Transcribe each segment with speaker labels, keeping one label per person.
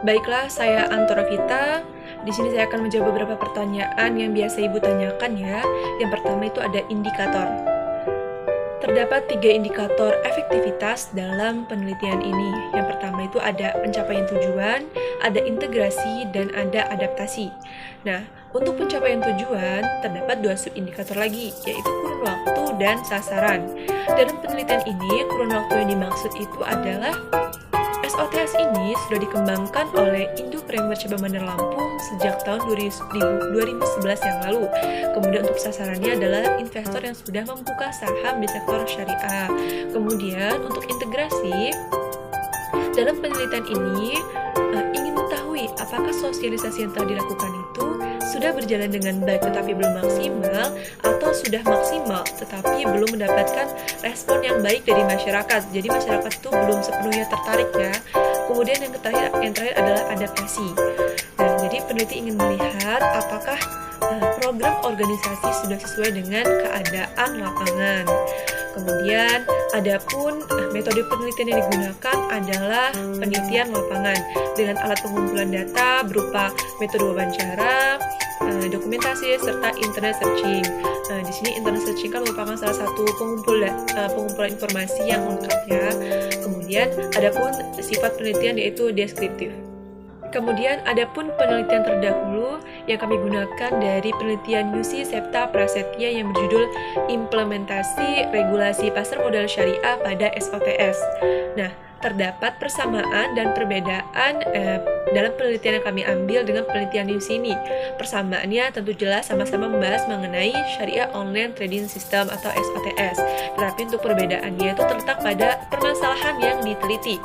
Speaker 1: Baiklah, saya Antara Vita. Di sini saya akan menjawab beberapa pertanyaan yang biasa Ibu tanyakan ya. Yang pertama itu ada indikator. Terdapat 3 indikator efektivitas dalam penelitian ini. Yang pertama itu ada pencapaian tujuan, ada integrasi, dan ada adaptasi. Nah, untuk pencapaian tujuan, terdapat 2 subindikator lagi, yaitu kurun waktu dan sasaran. Dalam penelitian ini, kurun waktu yang dimaksud itu adalah SOTS ini sudah dikembangkan oleh Indo Premier Cabang Bandar Lampung sejak tahun 2011 yang lalu. Kemudian untuk sasarannya adalah investor yang sudah membuka saham di sektor syariah. Kemudian untuk integrasi, dalam penelitian ini ingin mengetahui apakah sosialisasi yang telah dilakukan itu sudah berjalan dengan baik tetapi belum maksimal, atau sudah maksimal tetapi belum mendapatkan respon yang baik dari masyarakat. Jadi masyarakat itu belum sepenuhnya tertarik ya. Kemudian yang terakhir adalah adaptasi. Nah, jadi peneliti ingin melihat apakah program organisasi sudah sesuai dengan keadaan lapangan. Kemudian, adapun metode penelitian yang digunakan adalah penelitian lapangan dengan alat pengumpulan data berupa metode wawancara, dokumentasi, serta internet searching. Di sini internet searching kan merupakan salah satu pengumpulan informasi yang lengkap ya. Kemudian, adapun sifat penelitian yaitu deskriptif. Kemudian, adapun penelitian terdahulu yang kami gunakan dari penelitian Yusi Septa Prasetya yang berjudul Implementasi Regulasi Pasar Modal Syariah pada SOTS. Nah, terdapat persamaan dan perbedaan dalam penelitian yang kami ambil dengan penelitian Yusi ini. Persamaannya tentu jelas sama-sama membahas mengenai Syariah Online Trading System atau SOTS. Tetapi untuk perbedaannya itu terletak pada permasalahan yang diteliti.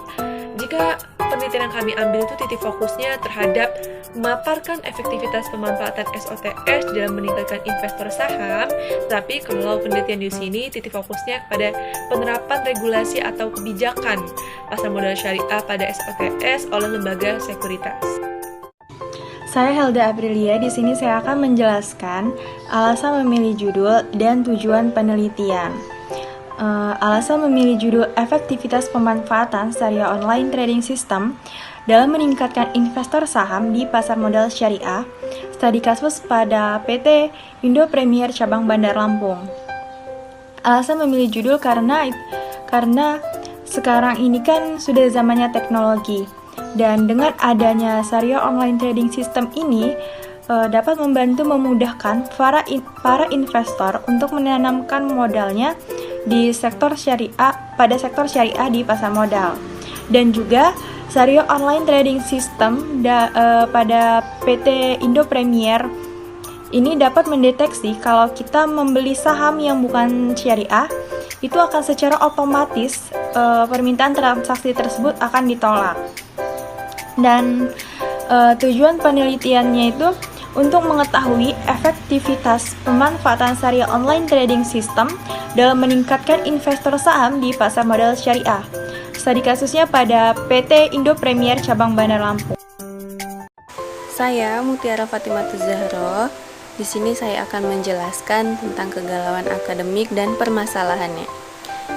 Speaker 1: Jika penelitian yang kami ambil itu titik fokusnya terhadap memaparkan efektivitas pemanfaatan SOTS dalam meningkatkan investor saham, tapi kalau penelitian di sini titik fokusnya kepada penerapan regulasi atau kebijakan pasar modal syariah pada SOTS oleh lembaga sekuritas.
Speaker 2: Saya Helda Aprilia. Di sini saya akan menjelaskan alasan memilih judul dan tujuan penelitian. Alasan memilih judul efektivitas pemanfaatan syariah online trading system dalam meningkatkan investor saham di pasar modal syariah, studi kasus pada PT Indo Premier Cabang Bandar Lampung. Alasan memilih judul karena sekarang ini kan sudah zamannya teknologi, dan dengan adanya syariah online trading system ini dapat membantu memudahkan para investor untuk menanamkan modalnya di sektor syariah sektor syariah di pasar modal. Dan juga syariah online trading system pada PT Indo Premier ini dapat mendeteksi kalau kita membeli saham yang bukan syariah, itu akan secara otomatis permintaan transaksi tersebut akan ditolak. Dan tujuan penelitiannya itu untuk mengetahui efektivitas pemanfaatan syariah online trading system dalam meningkatkan investor saham di pasar modal syariah. Studi kasusnya pada PT Indo Premier Cabang Bandar Lampung.
Speaker 3: Saya Mutiara Fatimah Zahro. Di sini saya akan menjelaskan tentang kegalauan akademik dan permasalahannya.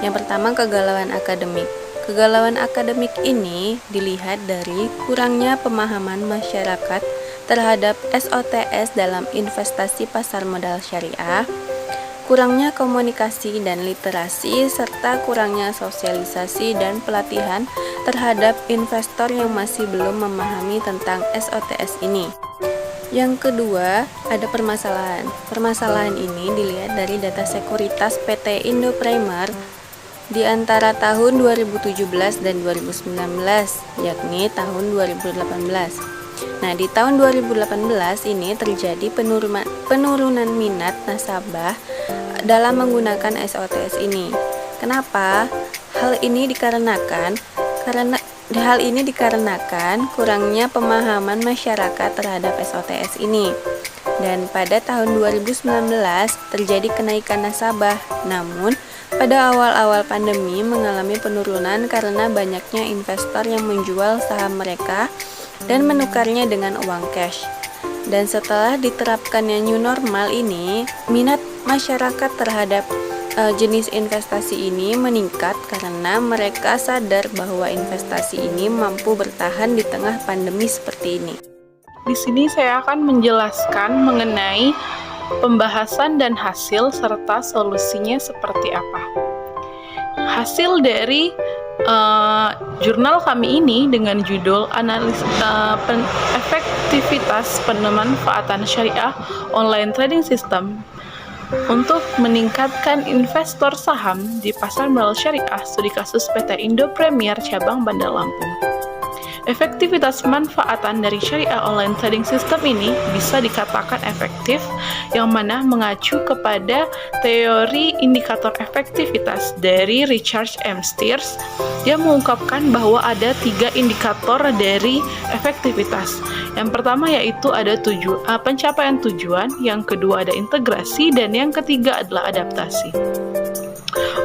Speaker 3: Yang pertama, kegalauan akademik. Kegalauan akademik ini dilihat dari kurangnya pemahaman masyarakat terhadap SOTS dalam investasi pasar modal syariah, kurangnya komunikasi dan literasi, serta kurangnya sosialisasi dan pelatihan terhadap investor yang masih belum memahami tentang SOTS ini. Yang kedua, ada permasalahan. Permasalahan ini dilihat dari data sekuritas PT Indo Premier di antara tahun 2017 dan 2019, yakni tahun 2018. Nah, di tahun 2018 ini terjadi penurunan minat nasabah dalam menggunakan SOTS ini. Kenapa? Hal ini dikarenakan kurangnya pemahaman masyarakat terhadap SOTS ini. Dan pada tahun 2019 terjadi kenaikan nasabah, namun pada awal-awal pandemi mengalami penurunan karena banyaknya investor yang menjual saham mereka dan menukarnya dengan uang cash. Dan setelah diterapkannya new normal ini, minat masyarakat terhadap Jenis investasi ini meningkat karena mereka sadar bahwa investasi ini mampu bertahan di tengah pandemi seperti ini.
Speaker 4: Di sini saya akan menjelaskan mengenai pembahasan dan hasil serta solusinya seperti apa. Hasil dari jurnal kami ini dengan judul efektivitas pemanfaatan syariah online trading system untuk meningkatkan investor saham di pasar modal syariah studi kasus PT Indo Premier cabang Bandar Lampung. Efektivitas pemanfaatan dari syariah online trading system ini bisa dikatakan efektif, yang mana mengacu kepada teori indikator efektivitas dari Richard M. Steers yang mengungkapkan bahwa ada 3 indikator dari efektivitas. Yang pertama yaitu ada pencapaian tujuan, yang kedua ada integrasi, dan yang ketiga adalah adaptasi.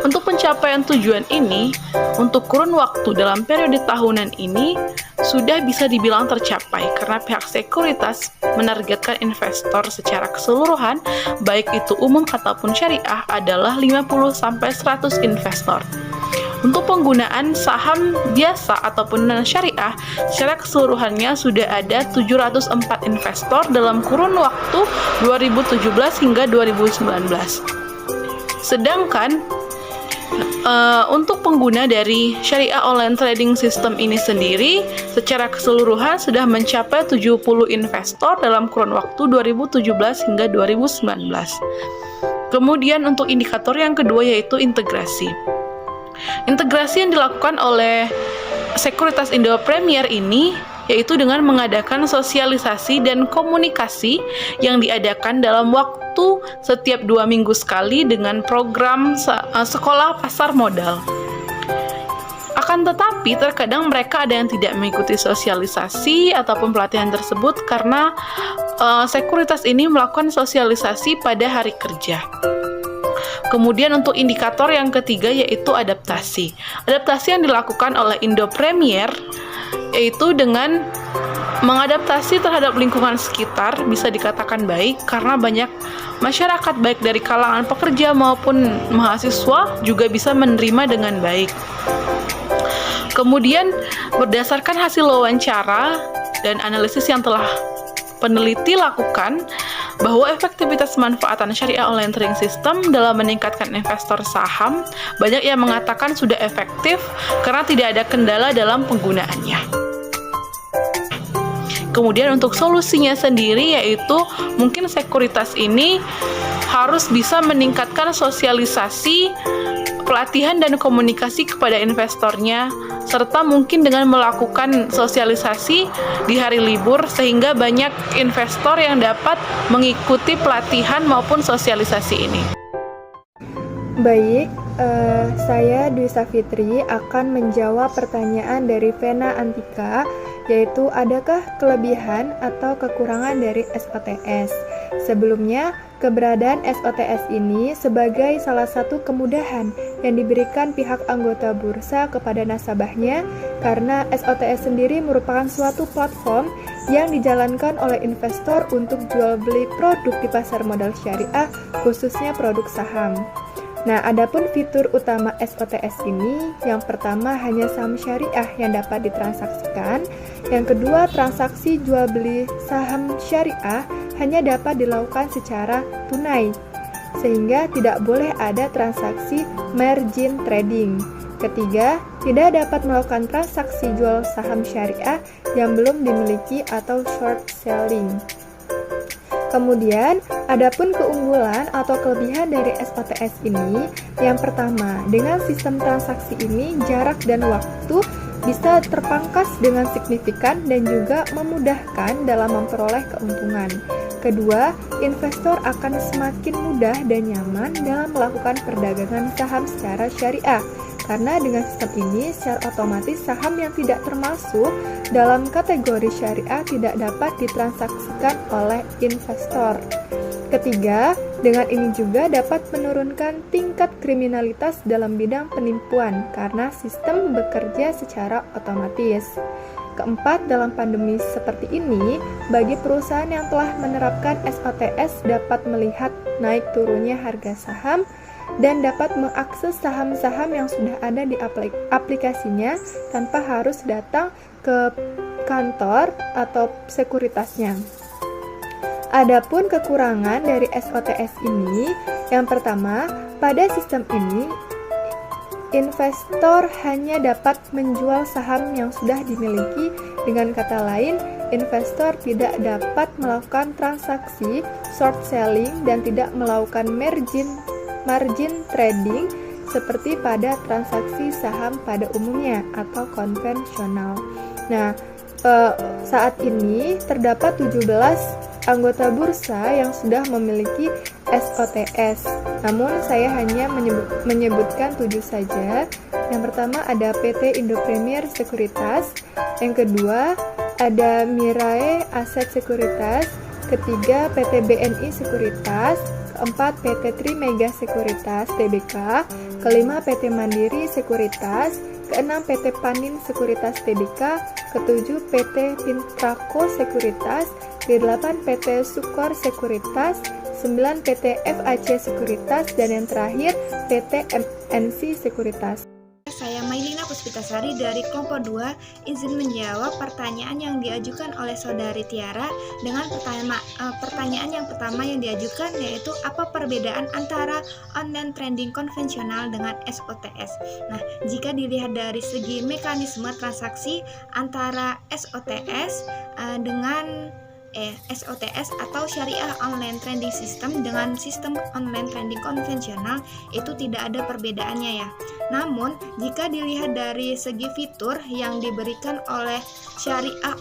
Speaker 4: Untuk pencapaian tujuan ini, untuk kurun waktu dalam periode tahunan ini sudah bisa dibilang tercapai karena pihak sekuritas menargetkan investor secara keseluruhan, baik itu umum ataupun syariah, adalah 50-100 investor. Untuk penggunaan saham biasa ataupun non-syariah, secara keseluruhannya sudah ada 704 investor dalam kurun waktu 2017 hingga 2019. Sedangkan untuk pengguna dari syariah online trading system ini sendiri secara keseluruhan sudah mencapai 70 investor dalam kurun waktu 2017 hingga 2019. Kemudian untuk indikator yang kedua yaitu integrasi. Integrasi yang dilakukan oleh Sekuritas Indo Premier ini yaitu dengan mengadakan sosialisasi dan komunikasi yang diadakan dalam waktu setiap 2 minggu sekali dengan program sekolah pasar modal. Akan tetapi terkadang mereka ada yang tidak mengikuti sosialisasi ataupun pelatihan tersebut karena sekuritas ini melakukan sosialisasi pada hari kerja. Kemudian untuk indikator yang ketiga yaitu adaptasi. Adaptasi yang dilakukan oleh Indo Premier yaitu dengan mengadaptasi terhadap lingkungan sekitar bisa dikatakan baik karena banyak masyarakat baik dari kalangan pekerja maupun mahasiswa juga bisa menerima dengan baik. Kemudian berdasarkan hasil wawancara dan analisis yang telah peneliti lakukan bahwa efektivitas pemanfaatan syariah online trading system dalam meningkatkan investor saham banyak yang mengatakan sudah efektif karena tidak ada kendala dalam penggunaannya. Kemudian untuk solusinya sendiri yaitu mungkin sekuritas ini harus bisa meningkatkan sosialisasi, pelatihan dan komunikasi kepada investornya serta mungkin dengan melakukan sosialisasi di hari libur sehingga banyak investor yang dapat mengikuti pelatihan maupun sosialisasi ini.
Speaker 2: Baik, saya Dwi Safitri akan menjawab pertanyaan dari Vena Antika, yaitu adakah kelebihan atau kekurangan dari SOTS? Sebelumnya, keberadaan SOTS ini sebagai salah satu kemudahan yang diberikan pihak anggota bursa kepada nasabahnya karena SOTS sendiri merupakan suatu platform yang dijalankan oleh investor untuk jual beli produk di pasar modal syariah, khususnya produk saham. Nah, adapun fitur utama SOTS ini, yang pertama hanya saham syariah yang dapat ditransaksikan, yang kedua transaksi jual beli saham syariah hanya dapat dilakukan secara tunai, sehingga tidak boleh ada transaksi margin trading. Ketiga, tidak dapat melakukan transaksi jual saham syariah yang belum dimiliki atau short selling. Kemudian, adapun keunggulan atau kelebihan dari SOTS ini, yang pertama, dengan sistem transaksi ini jarak dan waktu bisa terpangkas dengan signifikan dan juga memudahkan dalam memperoleh keuntungan. Kedua, investor akan semakin mudah dan nyaman dalam melakukan perdagangan saham secara syariah. Karena dengan sistem ini, secara otomatis saham yang tidak termasuk dalam kategori syariah tidak dapat ditransaksikan oleh investor. Ketiga, dengan ini juga dapat menurunkan tingkat kriminalitas dalam bidang penipuan karena sistem bekerja secara otomatis. Keempat, dalam pandemi seperti ini, bagi perusahaan yang telah menerapkan SOTS dapat melihat naik turunnya harga saham dan dapat mengakses saham-saham yang sudah ada di aplikasinya tanpa harus datang ke kantor atau sekuritasnya. Adapun kekurangan dari SOTS ini, yang pertama, pada sistem ini investor hanya dapat menjual saham yang sudah dimiliki. Dengan kata lain, investor tidak dapat melakukan transaksi short selling dan tidak melakukan margin trading seperti pada transaksi saham pada umumnya atau konvensional. Nah, saat ini terdapat 17 anggota bursa yang sudah memiliki SOTS. Namun saya hanya menyebutkan 7 saja. Yang pertama ada PT Indo Premier Sekuritas, yang kedua ada Mirae Aset Sekuritas, ketiga PT BNI Sekuritas, keempat PT Trimega Sekuritas Tbk, kelima PT Mandiri Sekuritas, keenam PT Panin Sekuritas Tbk, ketujuh PT Pintraco Sekuritas, ke-8 PT Sukor Sekuritas, 9 PT FAC Sekuritas, dan yang terakhir PT MNC Sekuritas.
Speaker 5: Saya Mailina Puspitasari dari kelompok 2 izin menjawab pertanyaan yang diajukan oleh saudari Tiara dengan pertanyaan yang pertama yang diajukan, yaitu apa perbedaan antara online trading konvensional dengan SOTS. Nah, jika dilihat dari segi mekanisme transaksi antara SOTS dengan SOTS atau Syariah Online Trading System dengan sistem online trading konvensional itu tidak ada perbedaannya ya. Namun, jika dilihat dari segi fitur yang diberikan oleh Syariah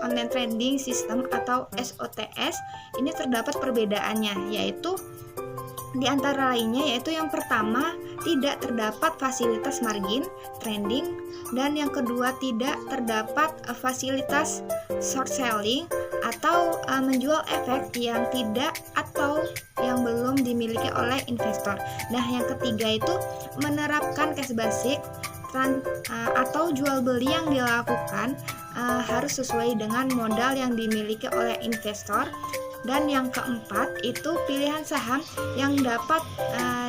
Speaker 5: Online Trading System atau SOTS, ini terdapat perbedaannya, yaitu di antara lainnya yaitu yang pertama, tidak terdapat fasilitas margin trading, dan yang kedua tidak terdapat fasilitas short selling atau menjual efek yang tidak atau yang belum dimiliki oleh investor. Nah, yang ketiga itu menerapkan cash basic atau jual beli yang dilakukan harus sesuai dengan modal yang dimiliki oleh investor. Dan yang keempat itu pilihan saham yang dapat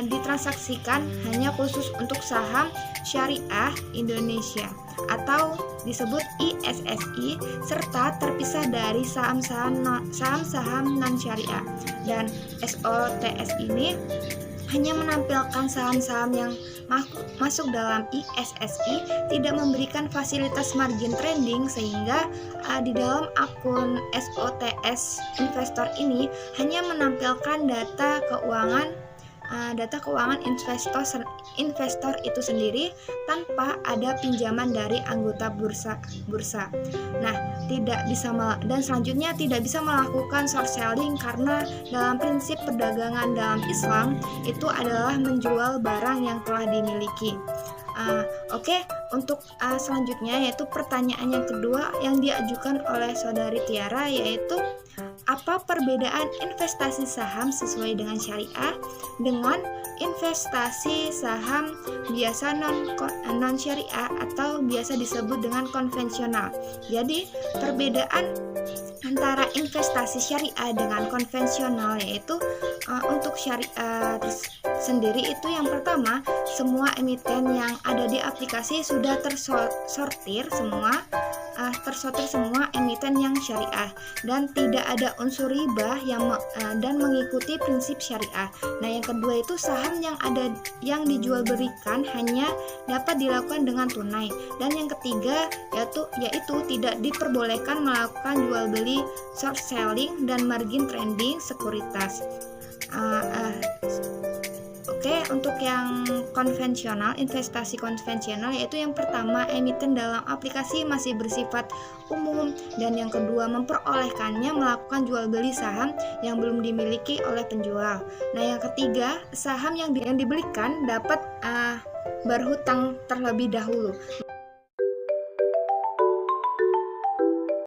Speaker 5: ditransaksikan hanya khusus untuk saham Syariah Indonesia atau disebut ISSI, serta terpisah dari saham-saham non-syariah. Dan SOTS ini hanya menampilkan saham-saham yang masuk dalam ISSI, tidak memberikan fasilitas margin trading, sehingga di dalam akun SOTS investor ini hanya menampilkan data keuangan investor itu sendiri tanpa ada pinjaman dari anggota bursa. Nah, dan selanjutnya tidak bisa melakukan short selling karena dalam prinsip perdagangan dalam Islam itu adalah menjual barang yang telah dimiliki. Untuk selanjutnya yaitu pertanyaan yang kedua yang diajukan oleh saudari Tiara, yaitu apa perbedaan investasi saham sesuai dengan syariah dengan investasi saham biasa non syariah atau biasa disebut dengan konvensional. Jadi perbedaan antara investasi syariah dengan konvensional yaitu untuk syariah sendiri itu yang pertama, semua emiten yang ada di aplikasi sudah tersortir semua emiten yang syariah dan tidak ada unsur riba dan mengikuti prinsip syariah. Nah, yang kedua itu saham yang dijual berikan hanya dapat dilakukan dengan tunai, dan yang ketiga yaitu tidak diperbolehkan melakukan jual beli, short selling, dan margin trading sekuritas. Untuk yang konvensional, investasi konvensional yaitu yang pertama, emiten dalam aplikasi masih bersifat umum, dan yang kedua memperolehkannya melakukan jual beli saham yang belum dimiliki oleh penjual. Nah, yang ketiga, saham yang dibelikan dapat berhutang terlebih dahulu.